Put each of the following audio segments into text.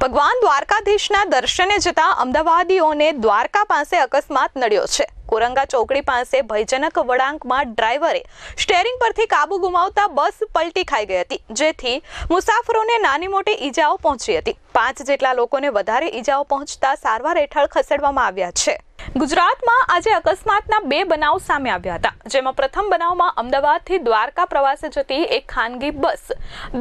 ભગવાન દ્વારકાધીશના દર્શને જતા અમદાવાદીઓને દ્વારકા પાસે અકસ્માત નડ્યો છે। કુરંગા ચોકડી પાસે ભયજનક વળાંકમાં ડ્રાઈવરે સ્ટીયરિંગ પરથી કાબુ ગુમાવતા બસ પલટી ખાઈ ગઈ હતી, જેથી મુસાફરોને નાની મોટી ઈજાઓ પહોંચી હતી। 5 જેટલા લોકોને વધારે ઈજાઓ પહોંચતા સારવાર હેઠળ ખસેડવામાં આવ્યા છે। ગુજરાતમાં આજે અકસ્માતના 2 બનાવ સામે આવ્યા હતા, જેમાં પ્રથમ બનાવમાં અમદાવાદથી દ્વારકા પ્રવાસે જતી એક ખાનગી બસ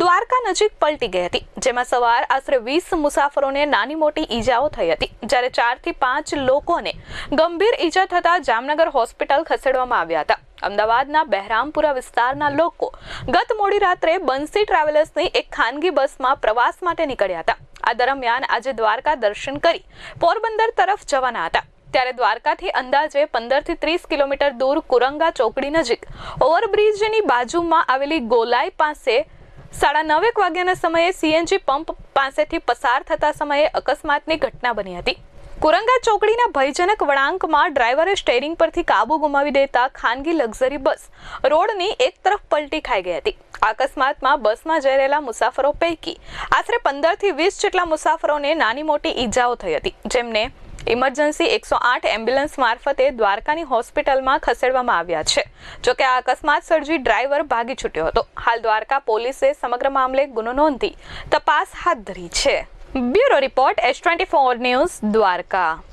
દ્વારકા નજીક પલટી ગઈ હતી, જેમાં સવાર આશરે 20 મુસાફરોને નાની મોટી ઈજાઓ થઈ હતી, જ્યારે 4 થી 5 લોકોને ગંભીર ઈજા થતા જામનગર હોસ્પિટલ ખસેડવામાં આવ્યા હતા। અમદાવાદના બહેરામપુરા વિસ્તારના લોકો ગત મોડી રાત્રે બંસી ટ્રાવેલર્સની એક ખાનગી બસમાં પ્રવાસ માટે નીકળ્યા હતા। આ દરમિયાન આજે દ્વારકા દર્શન કરી પોરબંદર તરફ જવાના હતા, ત્યારે દ્વારકાથી અંદાજે 15 થી 30 કિલોમીટર દૂર કુરંગા ચોકડી નજીક ઓવરબ્રિજની બાજુમાં આવેલી ગોલાઈ પાસે 9:30 વાગ્યાના સમયે સીએનજી પંપ પાસેથી પસાર થતા સમયે અકસ્માતની ઘટના બની હતી। કુરંગા ચોકડીના ભયજનક વળાંકમાં ડ્રાઈવરે સ્ટીયરિંગ પરથી કાબુ ગુમાવી દેતા ખાનગી લક્ઝરી બસ રોડની એક તરફ પલટી ખાઈ ગઈ હતી। આ અકસ્માતમાં બસમાં જઈ રહેલા મુસાફરો પૈકી આશરે 15 થી 20 જેટલા મુસાફરોને નાની મોટી ઈજાઓ થઈ હતી, જેમને ઇમરજન્સી 108 એમ્બ્યુલન્સ મારફતે દ્વારકાની હોસ્પિટલમાં ખસેડવામાં આવ્યા છે। જોકે આ અકસ્માત સર્જી ડ્રાઈવર ભાગી છૂટ્યો હતો। હાલ દ્વારકા પોલીસે સમગ્ર મામલે ગુનો નોંધી તપાસ હાથ ધરી છે। Bureau report S24 news Dwarka.